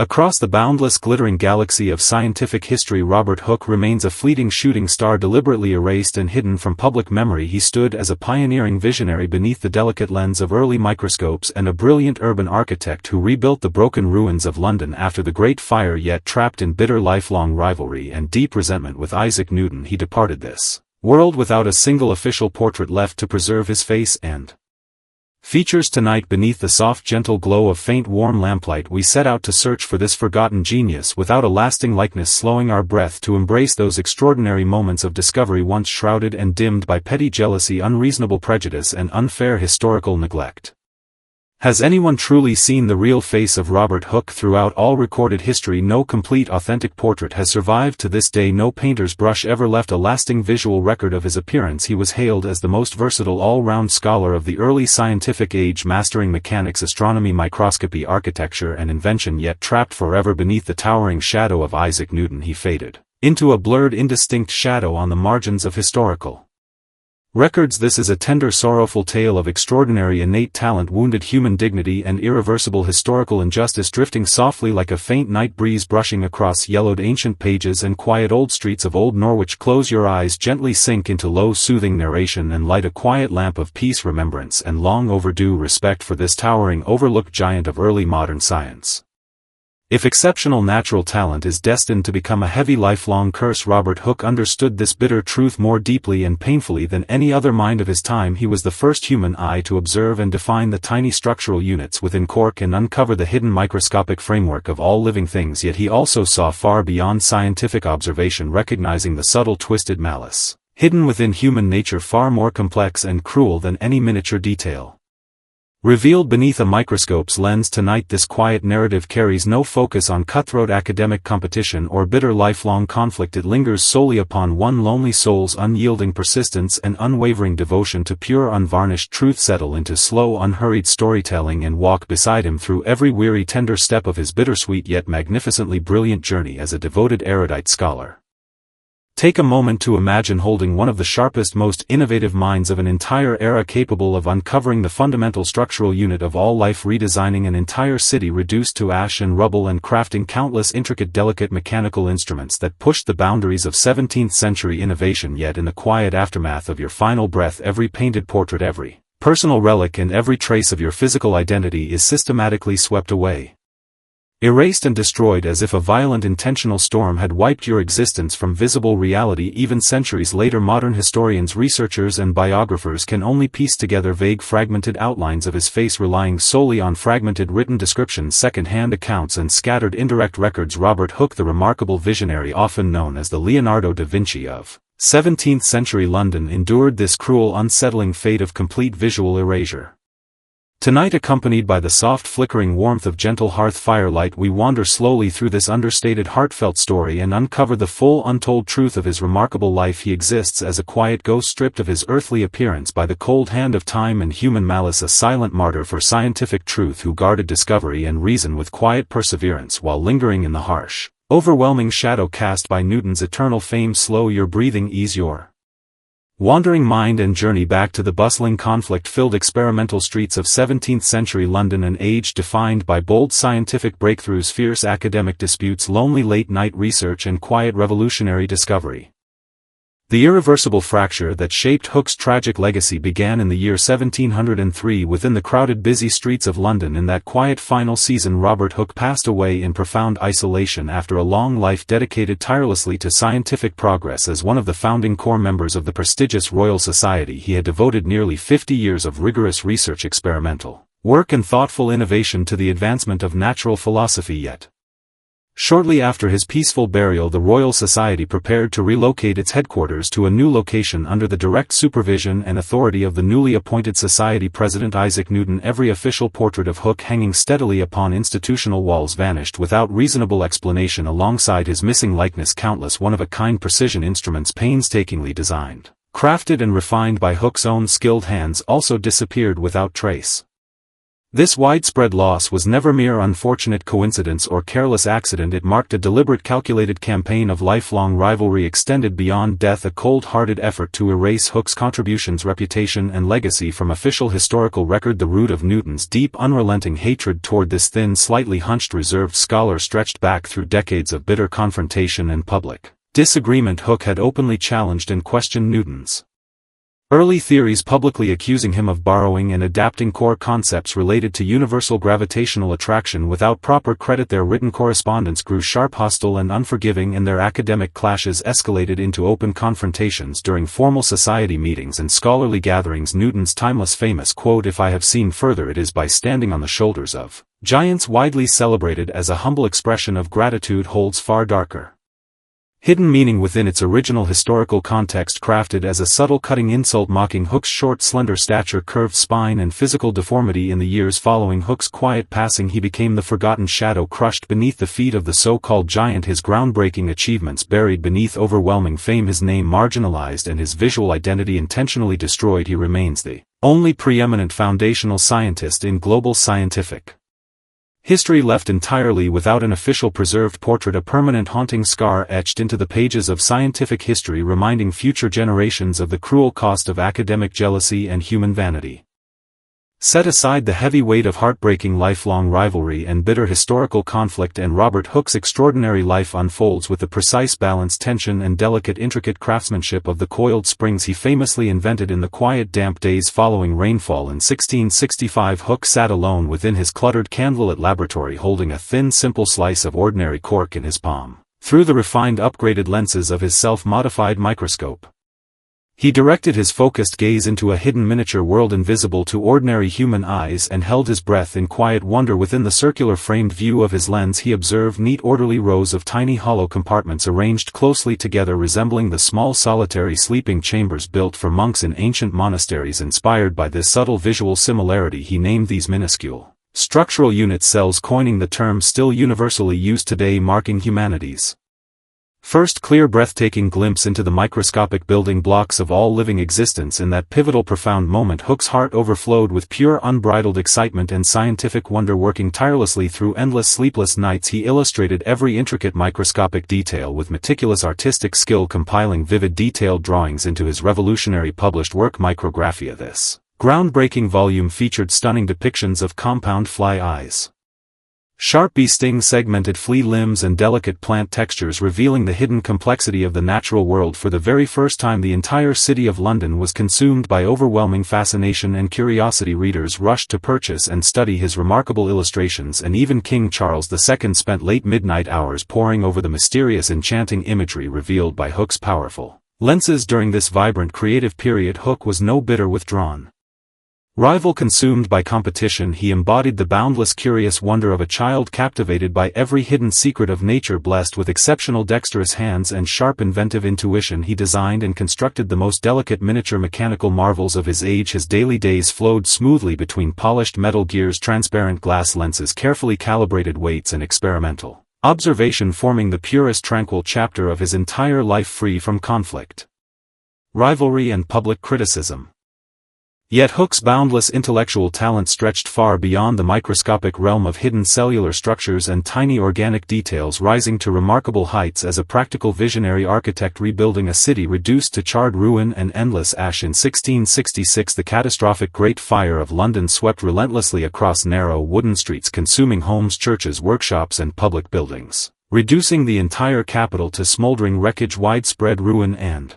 Across the boundless glittering galaxy of scientific history, Robert Hooke remains a fleeting shooting star, deliberately erased and hidden from public memory. He stood as a pioneering visionary beneath the delicate lens of early microscopes and a brilliant urban architect who rebuilt the broken ruins of London after the Great Fire. Yet trapped in bitter lifelong rivalry and deep resentment with Isaac Newton, he departed this world without a single official portrait left to preserve his face and features. Tonight, beneath the soft gentle glow of faint warm lamplight, we set out to search for this forgotten genius without a lasting likeness, slowing our breath to embrace those extraordinary moments of discovery once shrouded and dimmed by petty jealousy, unreasonable prejudice and unfair historical neglect. Has anyone truly seen the real face of Robert Hooke? Throughout all recorded history, no complete authentic portrait has survived to this day. No painter's brush ever left a lasting visual record of his appearance. He was hailed as the most versatile all-round scholar of the early scientific age, mastering mechanics, astronomy, microscopy, architecture and invention. Yet trapped forever beneath the towering shadow of Isaac Newton, he faded into a blurred, indistinct shadow on the margins of historical records. This is a tender, sorrowful tale of extraordinary innate talent, wounded human dignity and irreversible historical injustice, drifting softly like a faint night breeze brushing across yellowed ancient pages and quiet old streets of old Norwich. Close your eyes, gently sink into low soothing narration and light a quiet lamp of peace, remembrance and long overdue respect for this towering overlooked giant of early modern science. If exceptional natural talent is destined to become a heavy lifelong curse, Robert Hooke understood this bitter truth more deeply and painfully than any other mind of his time. He was the first human eye to observe and define the tiny structural units within cork and uncover the hidden microscopic framework of all living things. Yet he also saw far beyond scientific observation, recognizing the subtle twisted malice hidden within human nature, far more complex and cruel than any miniature detail revealed beneath a microscope's lens. Tonight, this quiet narrative carries no focus on cutthroat academic competition or bitter lifelong conflict. It lingers solely upon one lonely soul's unyielding persistence and unwavering devotion to pure, unvarnished truth. Settle into slow, unhurried storytelling and walk beside him through every weary, tender step of his bittersweet yet magnificently brilliant journey as a devoted erudite scholar. Take a moment to imagine holding one of the sharpest, most innovative minds of an entire era, capable of uncovering the fundamental structural unit of all life, redesigning an entire city reduced to ash and rubble, and crafting countless intricate, delicate mechanical instruments that pushed the boundaries of 17th century innovation. Yet in the quiet aftermath of your final breath, every painted portrait, every personal relic and every trace of your physical identity is systematically swept away, erased and destroyed as if a violent intentional storm had wiped your existence from visible reality. Even centuries later, modern historians, researchers and biographers can only piece together vague, fragmented outlines of his face, relying solely on fragmented written descriptions, second-hand accounts and scattered indirect records. Robert Hooke, the remarkable visionary often known as the Leonardo da Vinci of 17th century London, endured this cruel, unsettling fate of complete visual erasure. Tonight, accompanied by the soft flickering warmth of gentle hearth firelight, we wander slowly through this understated, heartfelt story and uncover the full, untold truth of his remarkable life. He exists as a quiet ghost, stripped of his earthly appearance by the cold hand of time and human malice, a silent martyr for scientific truth who guarded discovery and reason with quiet perseverance while lingering in the harsh, overwhelming shadow cast by Newton's eternal fame. Slow your breathing, ease your wandering mind and journey back to the bustling, conflict-filled experimental streets of 17th century London, an age defined by bold scientific breakthroughs, fierce academic disputes, lonely late-night research and quiet revolutionary discovery. The irreversible fracture that shaped Hooke's tragic legacy began in the year 1703 within the crowded, busy streets of London. In that quiet final season, Robert Hooke passed away in profound isolation after a long life dedicated tirelessly to scientific progress. As one of the founding core members of the prestigious Royal Society, he had devoted nearly 50 years of rigorous research, experimental work and thoughtful innovation to the advancement of natural philosophy. Yet shortly after his peaceful burial, the Royal Society prepared to relocate its headquarters to a new location under the direct supervision and authority of the newly appointed Society President Isaac Newton. Every official portrait of Hooke hanging steadily upon institutional walls vanished without reasonable explanation. Alongside his missing likeness, countless one-of-a-kind precision instruments, painstakingly designed, crafted and refined by Hooke's own skilled hands, also disappeared without trace. This widespread loss was never mere unfortunate coincidence or careless accident. It marked a deliberate, calculated campaign of lifelong rivalry extended beyond death, a cold-hearted effort to erase Hooke's contributions, reputation and legacy from official historical record. The root of Newton's deep, unrelenting hatred toward this thin, slightly hunched, reserved scholar stretched back through decades of bitter confrontation and public disagreement. Hooke had openly challenged and questioned Newton's early theories, publicly accusing him of borrowing and adapting core concepts related to universal gravitational attraction without proper credit. Their written correspondence grew sharp, hostile and unforgiving, and their academic clashes escalated into open confrontations during formal society meetings and scholarly gatherings. Newton's timeless famous quote, "If I have seen further, it is by standing on the shoulders of giants," widely celebrated as a humble expression of gratitude, holds far darker hidden meaning within its original historical context. Crafted as a subtle, cutting insult mocking Hooke's short, slender stature, curved spine and physical deformity. In the years following Hooke's quiet passing, he became the forgotten shadow crushed beneath the feet of the so-called giant, his groundbreaking achievements buried beneath overwhelming fame, his name marginalized and his visual identity intentionally destroyed. He remains the only preeminent foundational scientist in global scientific history left entirely without an official preserved portrait, a permanent haunting scar etched into the pages of scientific history, reminding future generations of the cruel cost of academic jealousy and human vanity. Set aside the heavy weight of heartbreaking lifelong rivalry and bitter historical conflict, and Robert Hooke's extraordinary life unfolds with the precise balance, tension and delicate, intricate craftsmanship of the coiled springs he famously invented in the quiet, damp days following rainfall in 1665. Hooke sat alone within his cluttered candlelit laboratory, holding a thin, simple slice of ordinary cork in his palm. Through the refined, upgraded lenses of his self-modified microscope, he directed his focused gaze into a hidden miniature world invisible to ordinary human eyes, and held his breath in quiet wonder. Within the circular framed view of his lens he observed neat, orderly rows of tiny hollow compartments arranged closely together, resembling the small solitary sleeping chambers built for monks in ancient monasteries. Inspired by this subtle visual similarity, he named these minuscule structural units cells, coining the term still universally used today, marking humanity's first clear, breathtaking glimpse into the microscopic building blocks of all living existence. In that pivotal, profound moment, Hooke's heart overflowed with pure, unbridled excitement and scientific wonder. Working tirelessly through endless sleepless nights, he illustrated every intricate microscopic detail with meticulous artistic skill, compiling vivid, detailed drawings into his revolutionary published work, Micrographia. This groundbreaking volume featured stunning depictions of compound fly eyes, sharp bee stings, segmented flea limbs and delicate plant textures, revealing the hidden complexity of the natural world. For the very first time, the entire city of London was consumed by overwhelming fascination and curiosity. Readers rushed to purchase and study his remarkable illustrations, and even King Charles II spent late midnight hours poring over the mysterious, enchanting imagery revealed by Hooke's powerful lenses. During this vibrant creative period, Hooke was no bitter, withdrawn rival consumed by competition. He embodied the boundless, curious wonder of a child captivated by every hidden secret of nature. Blessed with exceptional dexterous hands and sharp inventive intuition, he designed and constructed the most delicate miniature mechanical marvels of his age. His daily days flowed smoothly between polished metal gears, transparent glass lenses, carefully calibrated weights and experimental observation, forming the purest, tranquil chapter of his entire life, free from conflict, rivalry and public criticism. Yet Hooke's boundless intellectual talent stretched far beyond the microscopic realm of hidden cellular structures and tiny organic details, rising to remarkable heights as a practical visionary architect, rebuilding a city reduced to charred ruin and endless ash. In 1666, the catastrophic Great Fire of London swept relentlessly across narrow wooden streets, consuming homes, churches, workshops and public buildings, reducing the entire capital to smoldering wreckage. Widespread ruin and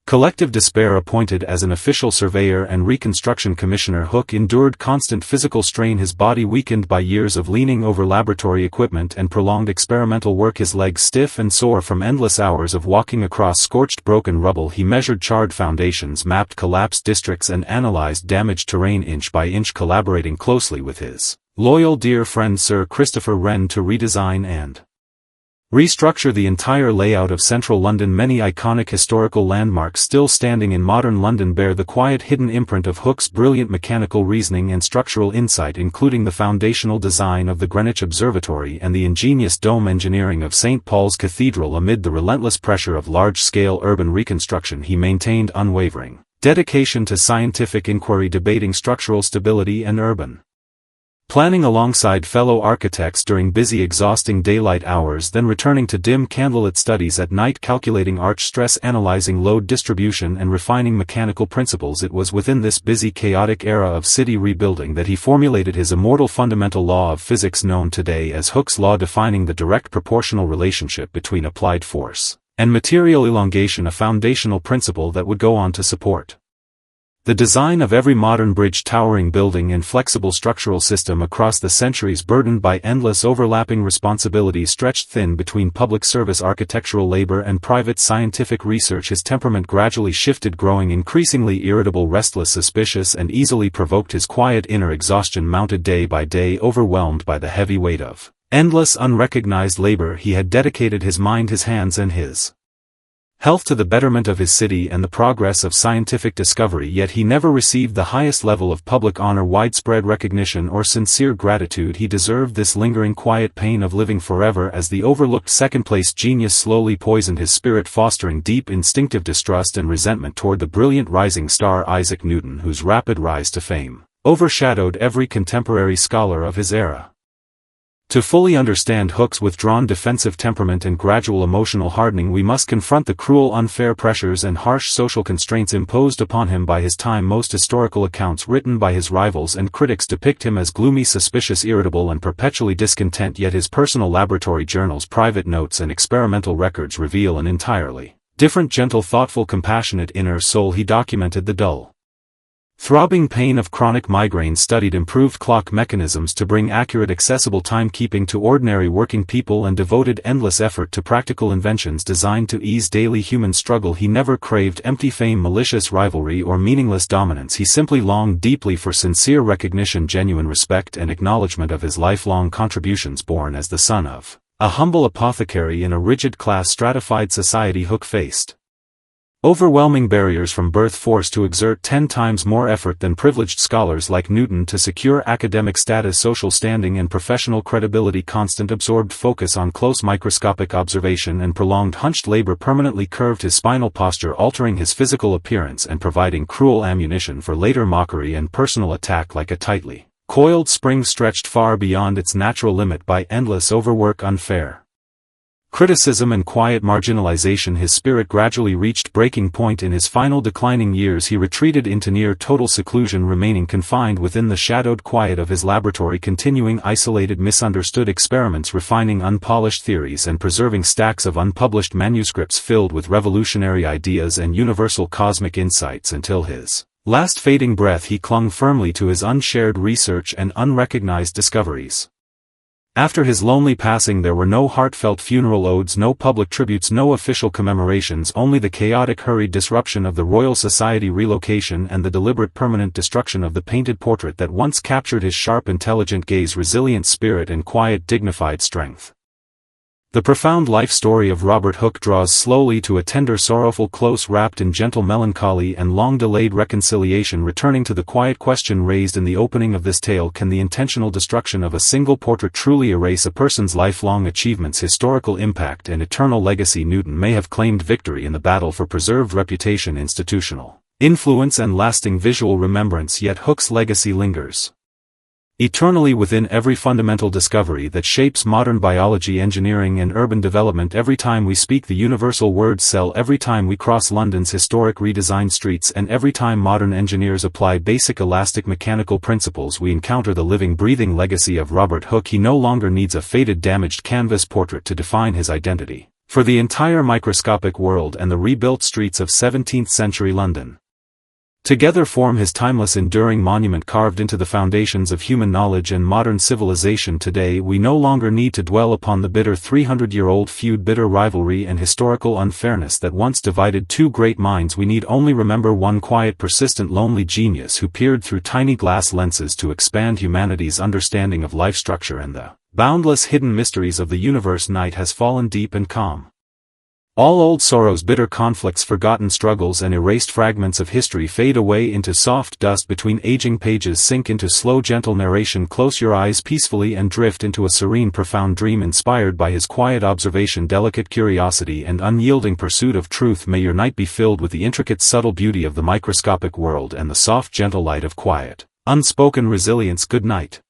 collective despair. Appointed as an official surveyor and reconstruction commissioner, Hooke endured constant physical strain, his body weakened by years of leaning over laboratory equipment and prolonged experimental work, his legs stiff and sore from endless hours of walking across scorched, broken rubble. He measured charred foundations, mapped collapsed districts and analyzed damaged terrain inch by inch, collaborating closely with his loyal dear friend Sir Christopher Wren to redesign and restructure the entire layout of central London. Many iconic historical landmarks still standing in modern London bear the quiet, hidden imprint of Hooke's brilliant mechanical reasoning and structural insight, including the foundational design of the Greenwich Observatory and the ingenious dome engineering of St. Paul's Cathedral. Amid the relentless pressure of large-scale urban reconstruction, he maintained unwavering dedication to scientific inquiry, debating structural stability and urban planning alongside fellow architects during busy exhausting daylight hours, then returning to dim candlelit studies at night, calculating arch stress, analyzing load distribution and refining mechanical principles. It was within this busy chaotic era of city rebuilding that he formulated his immortal fundamental law of physics known today as Hooke's law, defining the direct proportional relationship between applied force and material elongation, a foundational principle that would go on to support the design of every modern bridge, towering building and flexible structural system across the centuries, burdened by endless overlapping responsibilities stretched thin between public service architectural labor and private scientific research. His temperament gradually shifted, growing increasingly irritable, restless, suspicious, and easily provoked. His quiet inner exhaustion mounted day by day, overwhelmed by the heavy weight of endless unrecognized labor. He had dedicated his mind, his hands, and his health to the betterment of his city and the progress of scientific discovery, yet he never received the highest level of public honor, widespread recognition, or sincere gratitude. He deserved this lingering quiet pain of living forever, as the overlooked second-place genius slowly poisoned his spirit, fostering deep instinctive distrust and resentment toward the brilliant rising star Isaac Newton, whose rapid rise to fame overshadowed every contemporary scholar of his era. To fully understand Hooke's withdrawn defensive temperament and gradual emotional hardening, we must confront the cruel, unfair pressures and harsh social constraints imposed upon him by his time. Most historical accounts written by his rivals and critics depict him as gloomy, suspicious, irritable, and perpetually discontent, yet his personal laboratory journals, private notes, and experimental records reveal an entirely different, gentle, thoughtful, compassionate inner soul. He documented the dull, throbbing pain of chronic migraine, studied improved clock mechanisms to bring accurate, accessible timekeeping to ordinary working people, and devoted endless effort to practical inventions designed to ease daily human struggle. He never craved empty fame, malicious rivalry, or meaningless dominance. He simply longed deeply for sincere recognition, genuine respect, and acknowledgement of his lifelong contributions. Born as the son of a humble apothecary in a rigid, class-stratified society, Hooke faced overwhelming barriers from birth, forced to exert 10 times more effort than privileged scholars like Newton to secure academic status, social standing, and professional credibility. Constant absorbed focus on close microscopic observation and prolonged hunched labor permanently curved his spinal posture, altering his physical appearance and providing cruel ammunition for later mockery and personal attack. Like a tightly coiled spring stretched far beyond its natural limit by endless overwork, unfair criticism, and quiet marginalization, his spirit gradually reached breaking point. In his final declining years he retreated into near total seclusion, remaining confined within the shadowed quiet of his laboratory, continuing isolated, misunderstood experiments, refining unpolished theories, and preserving stacks of unpublished manuscripts filled with revolutionary ideas and universal cosmic insights. Until his last fading breath he clung firmly to his unshared research and unrecognized discoveries. After his lonely passing there were no heartfelt funeral odes, no public tributes, no official commemorations, only the chaotic, hurried disruption of the Royal Society relocation and the deliberate, permanent destruction of the painted portrait that once captured his sharp, intelligent gaze, resilient spirit, and quiet, dignified strength. The profound life story of Robert Hooke draws slowly to a tender, sorrowful close, wrapped in gentle melancholy and long-delayed reconciliation, returning to the quiet question raised in the opening of this tale: can the intentional destruction of a single portrait truly erase a person's lifelong achievements, historical impact, and eternal legacy? Newton may have claimed victory in the battle for preserved reputation, institutional influence, and lasting visual remembrance, yet Hooke's legacy lingers eternally within every fundamental discovery that shapes modern biology, engineering, and urban development. Every time we speak the universal word cell, every time we cross London's historic redesigned streets, and every time modern engineers apply basic elastic mechanical principles, we encounter the living, breathing legacy of Robert Hooke. He no longer needs a faded, damaged canvas portrait to define his identity. For the entire microscopic world and the rebuilt streets of 17th-century London together form his timeless, enduring monument, carved into the foundations of human knowledge and modern civilization. Today we no longer need to dwell upon the bitter 300-year-old feud, bitter rivalry, and historical unfairness that once divided two great minds. We need only remember one quiet, persistent, lonely genius who peered through tiny glass lenses to expand humanity's understanding of life structure and the boundless hidden mysteries of the universe. Night has fallen deep and calm. All old sorrows, bitter conflicts, forgotten struggles, and erased fragments of history fade away into soft dust between aging pages, sink into slow, gentle narration. Close your eyes peacefully and drift into a serene, profound dream inspired by his quiet observation, delicate curiosity, and unyielding pursuit of truth. May your night be filled with the intricate, subtle beauty of the microscopic world and the soft, gentle light of quiet, unspoken resilience. Good night.